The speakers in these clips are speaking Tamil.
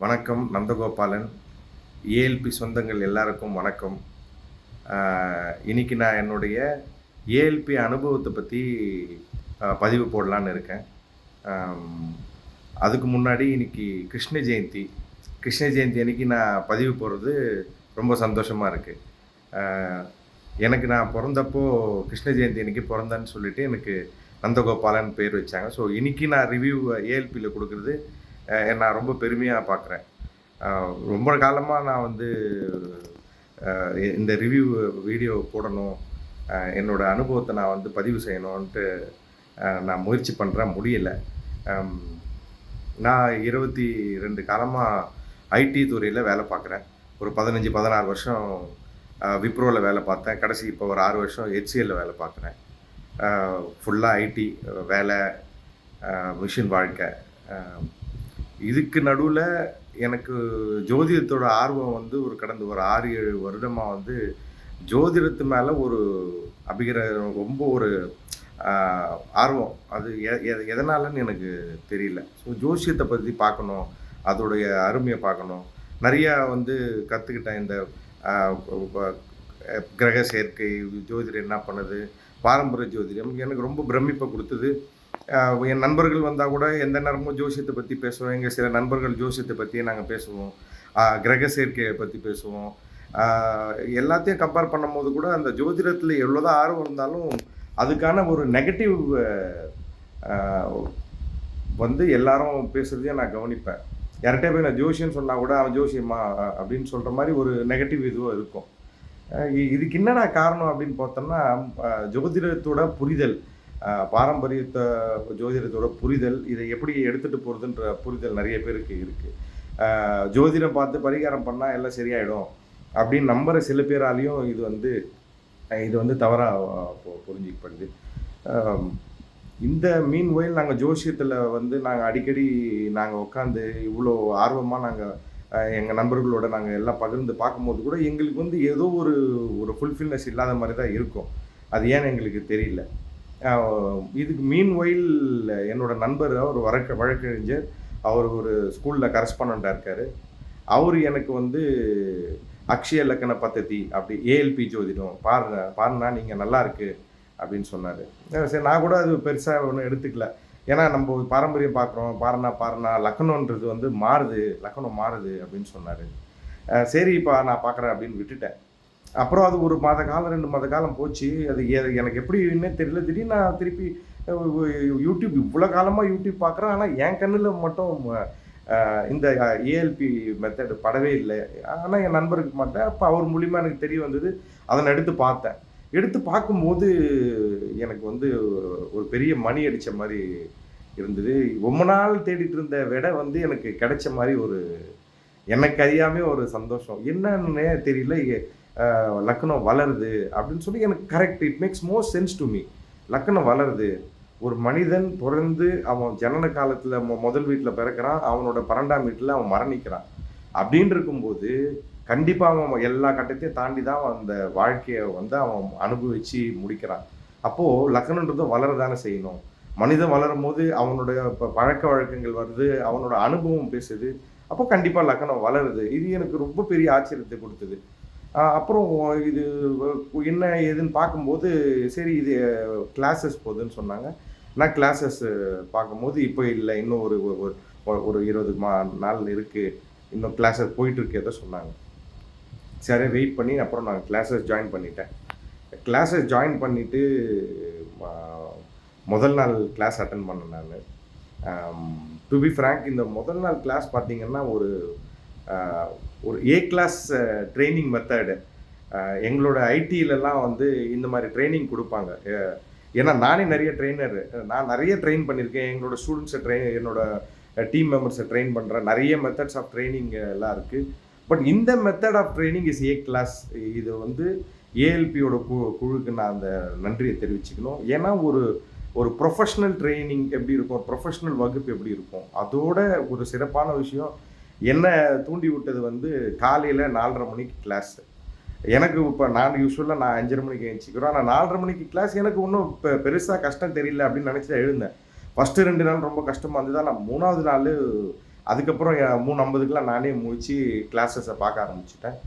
வணக்கம் நந்தகோபாலன். ஏஎல்பி சொந்தங்கள் எல்லாருக்கும் வணக்கம். இன்னைக்கு நான் என்னுடைய ஏஎல்பி அனுபவத்தை பற்றி பதிவு போடலான்னு இருக்கேன். அதுக்கு முன்னாடி இன்னைக்கு கிருஷ்ண ஜெயந்தி. கிருஷ்ண ஜெயந்தி அன்னைக்கு நான் பதிவு போடுறது ரொம்ப சந்தோஷமாக இருக்குது. எனக்கு நான் பிறந்தப்போ கிருஷ்ண ஜெயந்தி அன்னைக்கு பிறந்தேன்னு சொல்லிட்டு எனக்கு நந்தகோபாலன் பேர் வச்சாங்க. ஸோ இன்னைக்கு நான் ரிவ்யூ ஏஎல்பியில் கொடுக்குறது நான் ரொம்ப பெருமையாக பார்க்குறேன். ரொம்ப காலமாக நான் வந்து இந்த ரிவ்யூ வீடியோ போடணும், என்னோடய அனுபவத்தை நான் வந்து பதிவு செய்யணுன்ட்டு நான் முயற்சி பண்ணுறேன், முடியலை. நான் 22 காலமாக ஐடி துறையில் வேலை பார்க்குறேன். ஒரு 15-16 வருஷம் விப்ரோவில் வேலை பார்த்தேன். கடைசி இப்போ ஒரு 6 வருஷம் ஹெச்சிஎல்லில் வேலை பார்க்குறேன். ஃபுல்லாக ஐடி வேலை, மிஷின் வாழ்க்கை. இதுக்கு நடுவில் எனக்கு ஜோதிடத்தோட ஆர்வம் வந்து கடந்த ஒரு 6-7 வருடமாக வந்து ஜோதிடத்து மேலே ஒரு ரொம்ப ஒரு ஆர்வம். அது எதனாலன்னு எனக்கு தெரியல. ஸோ ஜோசியத்தை பற்றி பார்க்கணும், அதோடைய அருமையை பார்க்கணும். நிறையா வந்து கற்றுக்கிட்டேன். இந்த கிரக சேர்க்கை, ஜோதிடம் என்ன பண்ணுது, பாரம்பரிய ஜோதிடம் எனக்கு ரொம்ப பிரமிப்பை கொடுத்தது. என் நண்பர்கள் வந்தால் கூட எந்த நேரமும் ஜோசியத்தை பற்றி பேசுவோம். எங்கள் சில நண்பர்கள் ஜோசியத்தை பற்றியே நாங்கள் பேசுவோம், கிரக சேர்க்கையை பற்றி பேசுவோம். எல்லாத்தையும் கம்பேர் பண்ணும்போது கூட அந்த ஜோதிடத்தில் எவ்வளோதான் ஆர்வம் இருந்தாலும் அதுக்கான ஒரு நெகட்டிவ் வந்து எல்லாரும் பேசுகிறதையும் நான் கவனிப்பேன். யார்கிட்டே போய் நான் ஜோசியம்னு சொன்னால் கூட அவன் ஜோசியமா அப்படின்னு சொல்கிற மாதிரி ஒரு நெகட்டிவ் இதுவும் இருக்கும். இதுக்கு என்னடா காரணம் அப்படின்னு பார்த்தோம்னா, ஜோதிடத்தோட புரிதல், பாரம்பரியத்தை ஜோதிடத்தோட புரிதல், இதை எப்படி எடுத்துகிட்டு போகிறதுன்ற புரிதல் நிறைய பேருக்கு இருக்குது. ஜோதிடம் பார்த்து பரிகாரம் பண்ணால் எல்லாம் சரியாயிடும் அப்படின்னு நம்புகிற சில பேராலையும் இது வந்து தவறாக புரிஞ்சிக்கப்படுது. இந்த மீன் ஒயில் நாங்கள் ஜோசியத்தில் வந்து நாங்கள் அடிக்கடி உட்காந்து இவ்வளோ ஆர்வமாக எங்கள் நண்பர்களோட நாங்கள் எல்லாம் பகிர்ந்து பார்க்கும்போது கூட எங்களுக்கு வந்து ஏதோ ஒரு ஃபுல்ஃபில்னஸ் இல்லாத மாதிரி தான் இருக்கும். அது ஏன்னு எங்களுக்கு தெரியல. இதுக்கு மீன் ஒயில் என்னோட நண்பர், அவர் வழக்கறிஞர், அவர் ஒரு ஸ்கூலில் கரஸ்பாண்டண்ட்டாக இருக்கார். அவர் எனக்கு வந்து அக்ஷய இலக்கண பத்ததி அப்படி ஏஎல்பி ஜோதிடம் பாருண்ணா நீங்கள் நல்லா இருக்கு அப்படின்னு சொன்னார். சரி, நான் கூட அது பெருசாக ஒன்றும் எடுத்துக்கல. ஏன்னா நம்ம பாரம்பரியம் பார்க்குறோம், பாருண்ணா லக்கணன்றது வந்து லக்கணம் மாறுது அப்படின்னு சொன்னார். சரி இப்போ நான் பார்க்குறேன் அப்படின்னு விட்டுட்டேன். அப்புறம் அது ஒரு மாத காலம் 2 மாத காலம் போச்சு. அது எனக்கு எப்படின்னே தெரியல. திடீர்னு நான் திருப்பி யூடியூப், இவ்வளோ காலமாக யூடியூப் பார்க்குறேன். ஆனால் என் கண்ணில் மட்டும் இந்த ஏஎல்பி மெத்தட் படவே இல்லை. ஆனால் என் நண்பருக்கு மாட்டேன். அப்போ அவர் மூலிமா எனக்கு தெரிய வந்தது. அதை எடுத்து பார்க்கும்போது எனக்கு வந்து ஒரு பெரிய மணி அடித்த மாதிரி இருந்தது. ரொம்ப நாள் தேடிட்டு இருந்த விடை வந்து எனக்கு கிடைச்ச மாதிரி எனக்கு அறியாமே ஒரு சந்தோஷம். என்னன்னே தெரியல. லக்னம் வளருது அப்படின்னு சொல்லி எனக்கு correct, it makes more sense to me. லக்னம் வளருது. ஒரு மனிதன் பிறந்து அவன் ஜனன காலத்தில் முதல் வீட்டில் பிறக்கிறான், அவனோட 12ஆம் வீட்டில் அவன் மரணிக்கிறான். அப்படின்னு இருக்கும்போது கண்டிப்பாக அவன் எல்லா கட்டத்தையும் தாண்டி தான் அந்த வாழ்க்கையை வந்து அவன் அனுபவித்து முடிக்கிறான். அப்போது லக்னன்றதும் வளரதானே செய்யணும். மனிதன் வளரும் போது அவனுடைய பழக்க வழக்கங்கள் வருது, அவனோட அனுபவம் பேசுது. அப்போ கண்டிப்பாக லக்னம் வளருது. இது எனக்கு ரொம்ப பெரிய ஆச்சரியத்தை கொடுத்தது. அப்புறம் இது என்ன ஏதுன்னு பார்க்கும்போது, சரி இது கிளாஸஸ் போகுதுன்னு சொன்னாங்க. நான் கிளாஸஸ் பார்க்கும்போது இப்போ இல்லை, இன்னும் ஒரு 20 நாள் இருக்குது, இன்னும் கிளாஸஸ் போயிட்டுருக்கேத சொன்னாங்க. சரி வெயிட் பண்ணி அப்புறம் நான் கிளாஸஸ் ஜாயின் பண்ணிட்டேன். கிளாஸஸ் ஜாயின் பண்ணிவிட்டு முதல் நாள் கிளாஸ் அட்டன் பண்ணேன் நான். டு பி ஃப்ராங்க், இந்த முதல் நாள் கிளாஸ் பார்த்தீங்கன்னா ஒரு ஏ கிளாஸ் ட்ரைனிங் மெத்தடு. எங்களோட ஐடியிலலாம் வந்து இந்த மாதிரி ட்ரைனிங் கொடுப்பாங்க. ஏன்னா நானே நான் நிறைய ட்ரெயின் பண்ணியிருக்கேன். எங்களோட ஸ்டூடெண்ட்ஸை என்னோட டீம் மெம்பர்ஸை ட்ரெயின் பண்ணுறேன். நிறைய மெத்தட்ஸ் ஆஃப் ட்ரைனிங் எல்லாம் இருக்குது. பட் இந்த method of training is a class. இது வந்து ஏஎல்பியோட குழுக்கு நான் அந்த நன்றியை தெரிவிச்சுக்கணும். ஏன்னா ஒரு ப்ரொஃபஷ்னல் ட்ரைனிங் எப்படி இருக்கும், ப்ரொஃபஷ்னல் வகுப்பு எப்படி இருக்கும், அதோட ஒரு சிறப்பான விஷயம் என்ன தூண்டி விட்டது வந்து காலையில் 4:30 மணிக்கு கிளாஸ். எனக்கு இப்போ நான் யூஸ்வலாக 5:30 மணிக்கு எழுந்திரிக்கிறோம். ஆனால் 4:30 மணிக்கு கிளாஸ் எனக்கு ஒன்றும் பெருசாக கஷ்டம் தெரியல அப்படின்னு நினச்சி தான் எழுந்தேன். ஃபஸ்ட்டு 2 நாள் ரொம்ப கஷ்டமாக இருந்தது. ஆனால் 3ஆவது நாள் அதுக்கப்புறம் 3:50க்குலாம் நானே முழிச்சு கிளாஸஸை பார்க்க ஆரம்பிச்சிட்டேன்.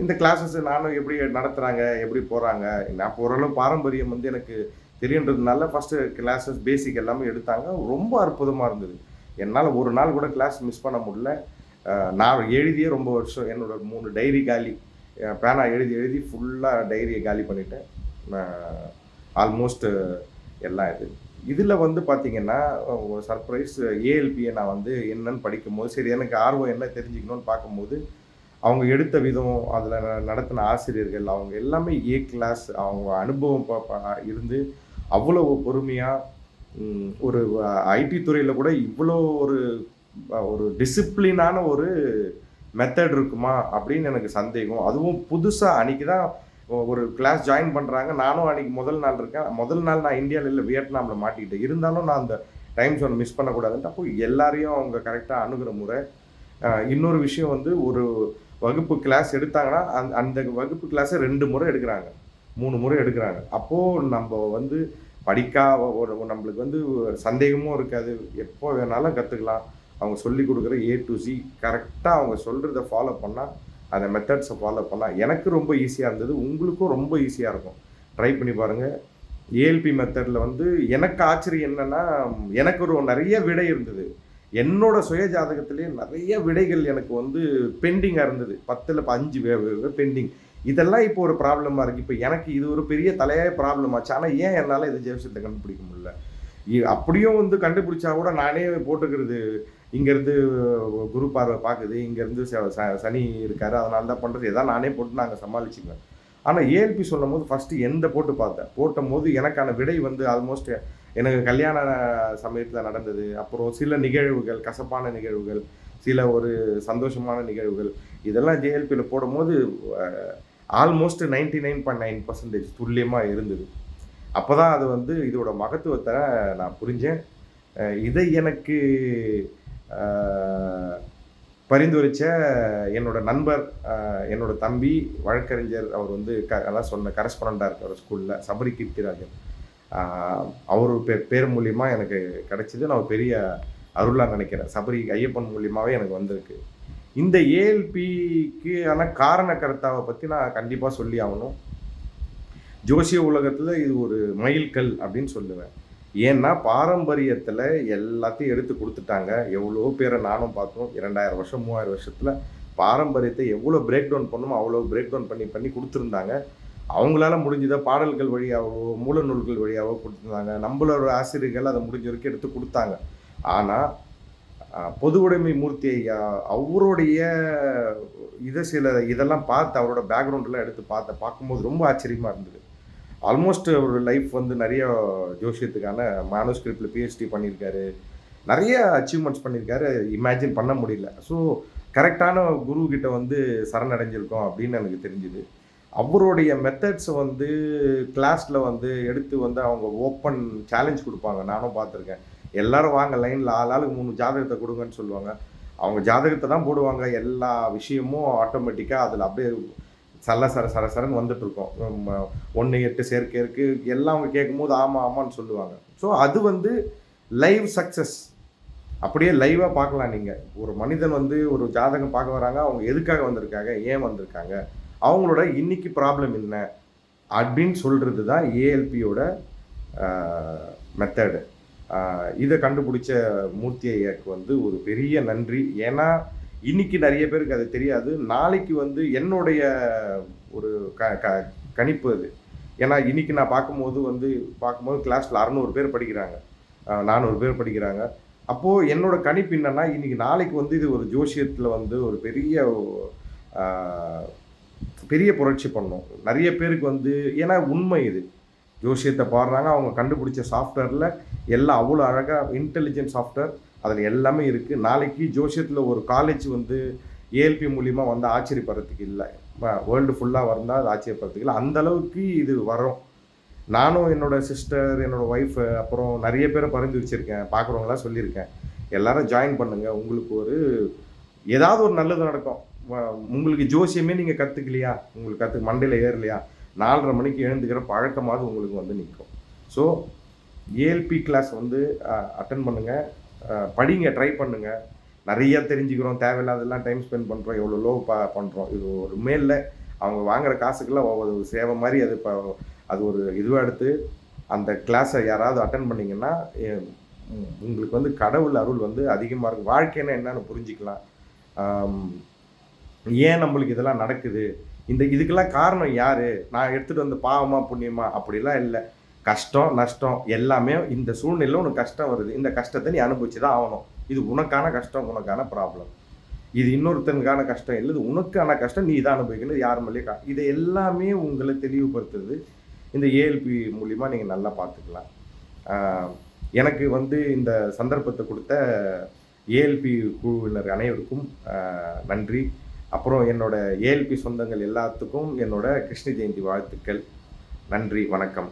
இந்த கிளாஸஸ் நானும் எப்படி நடத்துகிறாங்க, எப்படி போகிறாங்க. நான் ஓரளவு பாரம்பரியம் வந்து எனக்கு தெரியுன்றதுனால ஃபஸ்ட்டு கிளாஸஸ் பேசிக் எல்லாமே எடுத்தாங்க. ரொம்ப அற்புதமாக இருந்தது. என்னால் ஒரு நாள் கூட கிளாஸ் மிஸ் பண்ண முடியல. நான் எழுதியே ரொம்ப வருஷம் என்னோட 3 டைரி காலி. பேனா எழுதி எழுதி ஃபுல்லாக டைரியை காலி பண்ணிட்டேன். ஆல்மோஸ்ட் எல்லாம் இதில் வந்து பார்த்தீங்கன்னா சர்ப்ரைஸ் ஏஎல்பியை நான் வந்து என்னன்னு படிக்கும்போது சரி எனக்கு ஆர்வம் என்ன தெரிஞ்சுக்கணும்னு பார்க்கும்போது அவங்க எடுத்த விதம், அதில் நடத்தின ஆசிரியர்கள், அவங்க எல்லாமே ஏ கிளாஸ். அவங்க அனுபவம் இருந்து அவ்வளோ பொறுமையாக ஒரு ஐடி துறையில் கூட இவ்வளோ ஒரு ஒரு டிசிப்ளினான ஒரு மெத்தட் இருக்குமா அப்படின்னு எனக்கு சந்தேகம். அதுவும் புதுசாக அன்றைக்கி தான் ஒரு கிளாஸ் ஜாயின் பண்ணுறாங்க. நானும் அன்றைக்கி முதல் நாள் இருக்கேன். முதல் நாள் நான் இந்தியாவில் இல்லை, வியட்நாமில் மாட்டிக்கிட்டேன். இருந்தாலும் நான் அந்த டைம் ஜோன் மிஸ் பண்ணக்கூடாதுன்ட்டு அப்போ எல்லாரையும் அவங்க கரெக்டாக அணுகிற முறை. இன்னொரு விஷயம் வந்து ஒரு வகுப்பு கிளாஸ் எடுத்தாங்கன்னா அந்த வகுப்பு கிளாஸை 2 முறை எடுக்கிறாங்க, 3 முறை எடுக்கிறாங்க. அப்போது நம்ம வந்து நம்மளுக்கு வந்து சந்தேகமும் இருக்காது. எப்போ வேணாலும் கற்றுக்கலாம். அவங்க சொல்லி கொடுக்குற ஏ டு சி கரெக்டாக அவங்க சொல்கிறத ஃபாலோ பண்ணால், அந்த மெத்தட்ஸை ஃபாலோ பண்ணால் எனக்கு ரொம்ப ஈஸியாக இருந்தது. உங்களுக்கும் ரொம்ப ஈஸியாக இருக்கும். ட்ரை பண்ணி பாருங்கள். ஏஎல்பி மெத்தடில் வந்து எனக்கு ஆச்சரியம் என்னென்னா, எனக்கு ஒரு நிறைய விடை இருந்தது. என்னோட சுய ஜாதகத்திலே நிறைய விடைகள் எனக்கு வந்து பெண்டிங்காக இருந்தது. 10ல் 5 பெண்டிங். இதெல்லாம் இப்போ ஒரு ப்ராப்ளமாக இருக்குது. இப்போ எனக்கு இது ஒரு பெரிய தலையாய ப்ராப்ளம் ஆச்சு. ஆனால் ஏன் என்னால் இது ஜோசியத்தை கண்டுபிடிக்க முடியல? அப்படியும் வந்து கண்டுபிடிச்சா கூட நானே போட்டுக்கிறது. இங்கேருந்து குரு பார்வை பார்க்குது, இங்கேருந்து சனி இருக்கார், அதனால தான் பண்ணுறது. எதாவது நானே போட்டு நாங்கள் சமாளிச்சுக்குவேன். ஆனால் ஏஎல்பி சொல்லும் போது ஃபஸ்ட்டு எந்த போட்டு பார்த்தேன். போது எனக்கான விடை வந்து ஆல்மோஸ்ட் எனக்கு கல்யாண சமயத்தில் நடந்தது. அப்புறம் சில நிகழ்வுகள், கசப்பான நிகழ்வுகள், சில ஒரு சந்தோஷமான நிகழ்வுகள், இதெல்லாம் ஜேஎல்பியில் போடும்போது ஆல்மோஸ்ட் 99.9% துல்லியமாக இருந்தது. அப்போ தான் அது வந்து இதோட மகத்துவத்தை நான் புரிஞ்சேன். இதை எனக்கு பரிந்துரைச்ச என்னோட நண்பர், என்னோட தம்பி வழக்கறிஞர், அவர் வந்து அதான் சொன்ன கரஸ்பாண்டாக இருக்கார் ஸ்கூலில், சபரி கீர்த்திராஜன். அவர் பேர் மூலியமாக எனக்கு கிடச்சிது. நான் ஒரு பெரிய அருளாக நினைக்கிறேன். சபரி ஐயப்பன் மூலியமாகவே எனக்கு வந்திருக்கு. இந்த ஏஎல்பிக்கு காரண கர்த்தாவை பற்றி நான் கண்டிப்பாக சொல்லி ஆகணும். ஜோசிய உலகத்தில் இது ஒரு மைல்கல் அப்படின்னு சொல்லுவேன். ஏன்னா பாரம்பரியத்தில் எல்லாத்தையும் எடுத்து கொடுத்துட்டாங்க. எவ்வளோ பேரை நானும் பார்த்தோம். 2000 வருஷம் 3000 வருஷத்தில் பாரம்பரியத்தை எவ்வளோ பிரேக் டவுன் பண்ணுமோ அவ்வளோ பிரேக் டவுன் பண்ணி கொடுத்துருந்தாங்க. அவங்களால முடிஞ்சதை பாடல்கள் வழியாகவோ மூல நூல்கள் வழியாகவோ கொடுத்துருந்தாங்க. நம்மளோட ஆசிரியர்கள் அதை முடிஞ்ச வரைக்கும் எடுத்து கொடுத்தாங்க. ஆனால் பொது உடைமை மூர்த்தி ஐயா அவருடைய இதெல்லாம் பார்த்து அவரோட பேக்ரவுண்டெல்லாம் எடுத்து பார்க்கும்போது ரொம்ப ஆச்சரியமாக இருந்தது. ஆல்மோஸ்ட் ஒரு லைஃப் வந்து நிறைய ஜோசியத்துக்கான மேனுஸ்கிரிப்டில் பிஹெச்டி பண்ணியிருக்காரு. நிறைய அச்சீவ்மெண்ட்ஸ் பண்ணியிருக்காரு. இமேஜின் பண்ண முடியல. ஸோ கரெக்டான குருக்கிட்ட வந்து சரணடைஞ்சிருக்கோம் அப்படின்னு எனக்கு தெரிஞ்சுது. அவருடைய மெத்தட்ஸை வந்து கிளாஸில் வந்து எடுத்து வந்து அவங்க ஓப்பன் சேலஞ்ச் கொடுப்பாங்க. நானும் பார்த்துருக்கேன். எல்லாரும் வாங்க லைனில் ஆளுக்கு 3 ஜாதகத்தை கொடுங்கன்னு சொல்லுவாங்க. அவங்க ஜாதகத்தை தான் போடுவாங்க. எல்லா விஷயமும் ஆட்டோமேட்டிக்காக அதில் அப்படியே சரன்னு வந்துட்டுருக்கோம். 1 8 சேர்க்கை இருக்குது. எல்லாம் அவங்க கேட்கும்போது ஆமான்னு சொல்லுவாங்க. ஸோ அது வந்து லைவ் சக்ஸஸ். அப்படியே லைவாக பார்க்கலாம். நீங்கள் ஒரு மனிதன் வந்து ஒரு ஜாதகம் பார்க்க வராங்க. அவங்க எதுக்காக வந்திருக்காங்க, ஏன் வந்திருக்காங்க, அவங்களோட இன்னைக்கு ப்ராப்ளம் என்ன அப்படின்னு சொல்கிறது தான் ஏஎல்பியோட மெத்தடு. இதை கண்டுபிடிச்ச மூர்த்தி ஐயாக்கு வந்து ஒரு பெரிய நன்றி. ஏன்னா இன்னைக்கு நிறைய பேருக்கு அது தெரியாது. நாளைக்கு வந்து என்னுடைய ஒரு கணிப்பு அது. ஏன்னா இன்னைக்கு நான் பார்க்கும்போது கிளாஸில் 600 பேர் படிக்கிறாங்க, 400 பேர் படிக்கிறாங்க. அப்போது என்னோட கணிப்பு என்னென்னா, இன்றைக்கி நாளைக்கு வந்து இது ஒரு ஜோசியத்தில் வந்து ஒரு பெரிய புரட்சி பண்ணணும். நிறைய பேருக்கு வந்து ஏன்னா உண்மை இது. ஜோசியத்தை பாடுறாங்க, அவங்க கண்டுபிடிச்ச சாஃப்ட்வேரில் எல்லாம் அவ்வளோ அழகாக இன்டெலிஜென்ட் சாஃப்ட்வேர் அதில் எல்லாமே இருக்குது. நாளைக்கு ஜோசியத்தில் ஒரு காலேஜ் வந்து ஏஎல்பி மூலிமா வந்து ஆச்சரியப்படுறதுக்கு இல்லை, வேர்ல்டு ஃபுல்லாக வந்தால் அது ஆச்சரியப்படுறதுக்கு இல்லை. அந்தளவுக்கு இது வரும். நானும் என்னோடய சிஸ்டர், என்னோடய ஒய்ஃபு, அப்புறம் நிறைய பேரை பரிந்துரைச்சிருக்கேன். பார்க்குறவங்களாம் சொல்லியிருக்கேன், எல்லோரும் ஜாயின் பண்ணுங்கள். உங்களுக்கு ஏதாவது ஒரு நல்லது நடக்கும். உங்களுக்கு ஜோசியமே நீங்கள் கற்றுக்கலையா, உங்களுக்கு மண்டையில் ஏறலையா, 4:30 மணிக்கு எழுந்துக்கிற பழக்கமாவது உங்களுக்கு வந்து நிற்கும். ஸோ ஏஎல்பி கிளாஸ் வந்து அட்டன் பண்ணுங்கள், படிங்க, ட்ரை பண்ணுங்கள். நிறைய தெரிஞ்சுக்கிறோம், தேவையில்லாதெல்லாம் டைம் ஸ்பெண்ட் பண்ணுறோம், எவ்வளோ லோ பண்ணுறோம். இது ஒரு மேலில் அவங்க வாங்குற காசுக்கெல்லாம் ஒவ்வொரு சேவை மாதிரி அது இப்போ அது ஒரு இதுவாக எடுத்து அந்த கிளாஸை யாராவது அட்டன் பண்ணிங்கன்னா உங்களுக்கு வந்து கடவுள் அருள் வந்து அதிகமாக இருக்கும். வாழ்க்கைன்னா என்னன்னு புரிஞ்சிக்கலாம். ஏன் நம்மளுக்கு இதெல்லாம் நடக்குது, இதுக்கெல்லாம் காரணம் யார், நான் எடுத்துகிட்டு வந்த பாவமா புண்ணியமா அப்படிலாம் இல்லை. கஷ்டம் நஷ்டம் எல்லாமே இந்த சூழ்நிலையில் உனக்கு கஷ்டம் வருது, இந்த கஷ்டத்தை நீ அனுபவிச்சு தான் ஆகணும். இது உனக்கான கஷ்டம், உனக்கான ப்ராப்ளம். இது இன்னொருத்தனுக்கான கஷ்டம் இல்லை, இது உனக்கான கஷ்டம், நீ தான் அனுபவிக்கணும், யார் மேலேயே இதை எல்லாமே உங்களை தெளிவுபடுத்துறது இந்த ஏஎல்பி மூலிமா நீங்கள் நல்லா பார்த்துக்கலாம். எனக்கு வந்து இந்த சந்தர்ப்பத்தை கொடுத்த ஏஎல்பி குழுவினர் அனைவருக்கும் நன்றி. அப்புறம் என்னோட ஏஎல்பி சொந்தங்கள் எல்லாத்துக்கும் என்னோட கிருஷ்ண ஜெயந்தி வாழ்த்துக்கள். நன்றி, வணக்கம்.